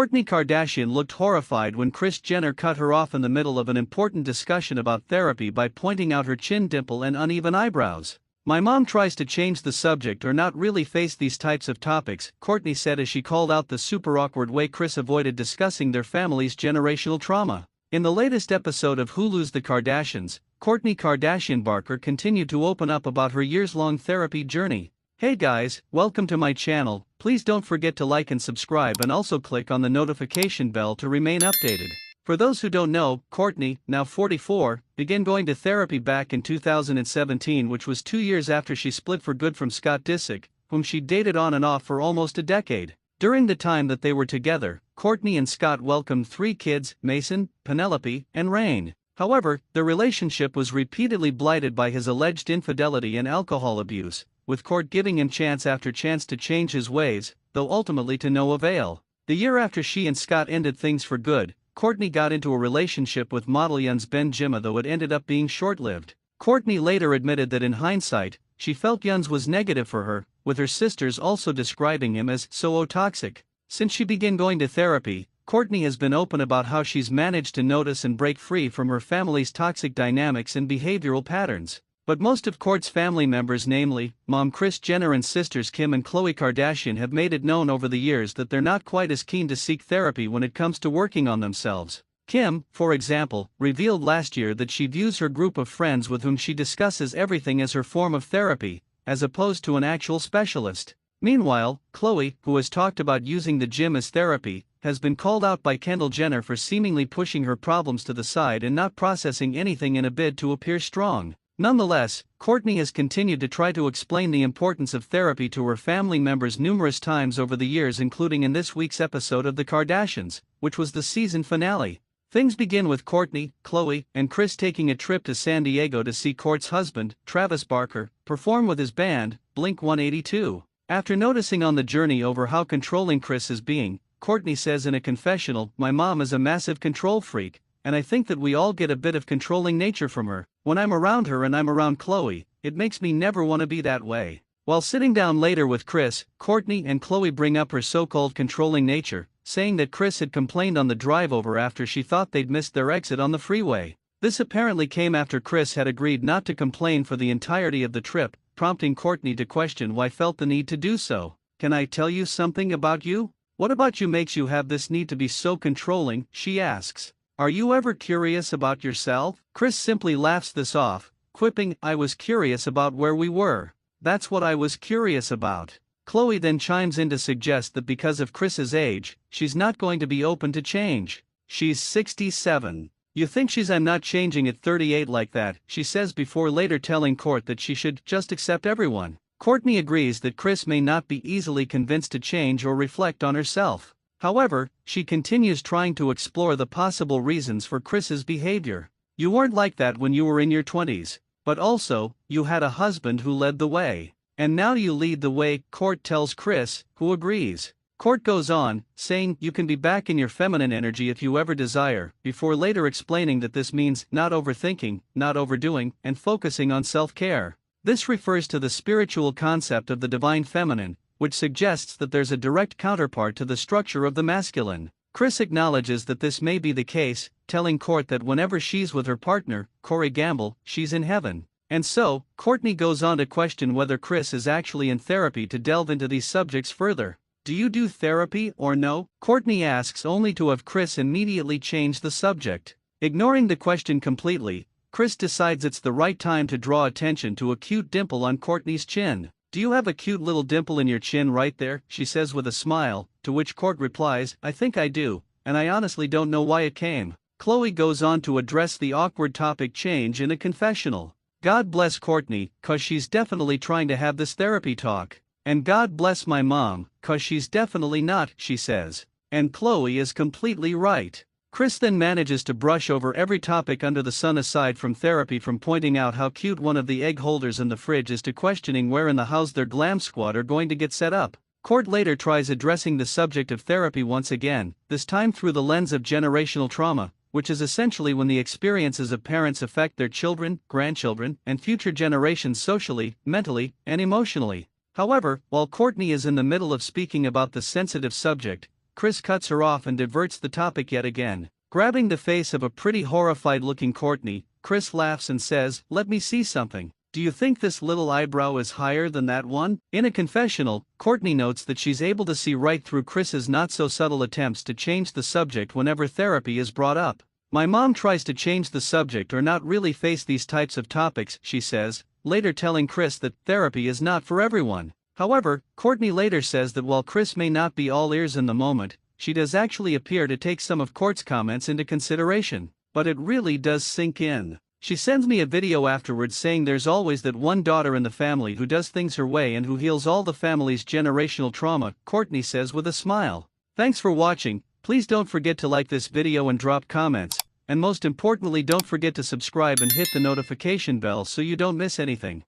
Kourtney Kardashian looked horrified when Kris Jenner cut her off in the middle of an important discussion about therapy by pointing out her chin dimple and uneven eyebrows. "My mom tries to change the subject or not really face these types of topics," Kourtney said as she called out the super awkward way Kris avoided discussing their family's generational trauma. In the latest episode of Hulu's The Kardashians, Kourtney Kardashian Barker continued to open up about her years-long therapy journey. "Hey guys, welcome to my channel. Please don't forget to like and subscribe and also click on the notification bell to remain updated." For those who don't know, Kourtney, now 44, began going to therapy back in 2017, which was 2 years after she split for good from Scott Disick, whom she dated on and off for almost a decade. During the time that they were together, Kourtney and Scott welcomed 3 kids, Mason, Penelope, and Rain. However, their relationship was repeatedly blighted by his alleged infidelity and alcohol abuse, with Kourt giving him chance after chance to change his ways, though ultimately to no avail. The year after she and Scott ended things for good, Kourtney got into a relationship with model Yuns Ben Jimma, though it ended up being short-lived. Kourtney later admitted that in hindsight, she felt Yuns was negative for her, with her sisters also describing him as so toxic. Since she began going to therapy, Kourtney has been open about how she's managed to notice and break free from her family's toxic dynamics and behavioral patterns. But most of Kourt's family members, namely mom Kris Jenner and sisters Kim and Khloe Kardashian, have made it known over the years that they're not quite as keen to seek therapy when it comes to working on themselves. Kim, for example, revealed last year that she views her group of friends with whom she discusses everything as her form of therapy, as opposed to an actual specialist. Meanwhile, Khloe, who has talked about using the gym as therapy, has been called out by Kendall Jenner for seemingly pushing her problems to the side and not processing anything in a bid to appear strong. Nonetheless, Kourtney has continued to try to explain the importance of therapy to her family members numerous times over the years, including in this week's episode of The Kardashians, which was the season finale. Things begin with Kourtney, Khloe, and Kris taking a trip to San Diego to see Kourt's husband, Travis Barker, perform with his band, Blink-182. After noticing on the journey over how controlling Kris is being, Kourtney says in a confessional, "My mom is a massive control freak, and I think that we all get a bit of controlling nature from her. When I'm around her and I'm around Khloe, it makes me never want to be that way." While sitting down later with Kris, Kourtney and Khloe bring up her so-called controlling nature, saying that Kris had complained on the drive over after she thought they'd missed their exit on the freeway. This apparently came after Kris had agreed not to complain for the entirety of the trip, prompting Kourtney to question why felt the need to do so. "Can I tell you something about you? What about you makes you have this need to be so controlling?" she asks. "Are you ever curious about yourself?" Kris simply laughs this off, quipping, "I was curious about where we were. That's what I was curious about." Khloe then chimes in to suggest that because of Kris's age, she's not going to be open to change. She's 67. "You think I'm not changing at 38 like that," she says before later telling Kourt that she should just accept everyone. Kourtney agrees that Kris may not be easily convinced to change or reflect on herself. However, she continues trying to explore the possible reasons for Kris's behavior. "You weren't like that when you were in your 20s, but also, you had a husband who led the way. And now you lead the way," Kourt tells Kris, who agrees. Kourt goes on, saying, "You can be back in your feminine energy if you ever desire," before later explaining that this means not overthinking, not overdoing, and focusing on self-care. This refers to the spiritual concept of the divine feminine, which suggests that there's a direct counterpart to the structure of the masculine. Kris acknowledges that this may be the case, telling Kourt that whenever she's with her partner, Corey Gamble, she's in heaven. And so, Kourtney goes on to question whether Kris is actually in therapy to delve into these subjects further. "Do you do therapy or no?" Kourtney asks, only to have Kris immediately change the subject. Ignoring the question completely, Kris decides it's the right time to draw attention to a cute dimple on Kourtney's chin. "Do you have a cute little dimple in your chin right there?" she says with a smile, to which Kourt replies, "I think I do, and I honestly don't know why it came." Khloe goes on to address the awkward topic change in a confessional. "God bless Kourtney, 'cause she's definitely trying to have this therapy talk. And God bless my mom, 'cause she's definitely not," she says. And Khloe is completely right. Kris then manages to brush over every topic under the sun aside from therapy, from pointing out how cute one of the egg holders in the fridge is to questioning where in the house their glam squad are going to get set up. Kourt later tries addressing the subject of therapy once again, this time through the lens of generational trauma, which is essentially when the experiences of parents affect their children, grandchildren, and future generations socially, mentally, and emotionally. However, while Kourtney is in the middle of speaking about the sensitive subject, Kris cuts her off and diverts the topic yet again. Grabbing the face of a pretty horrified-looking Kourtney, Kris laughs and says, "Let me see something. Do you think this little eyebrow is higher than that one?" In a confessional, Kourtney notes that she's able to see right through Kris's not-so-subtle attempts to change the subject whenever therapy is brought up. "My mom tries to change the subject or not really face these types of topics," she says, later telling Kris that therapy is not for everyone. However, Kourtney later says that while Kris may not be all ears in the moment, she does actually appear to take some of Kourt's comments into consideration. But it really does sink in. She sends me a video afterwards saying there's always that one daughter in the family who does things her way and who heals all the family's generational trauma, Kourtney says with a smile. Thanks for watching. Please don't forget to like this video and drop comments. And most importantly, don't forget to subscribe and hit the notification bell so you don't miss anything.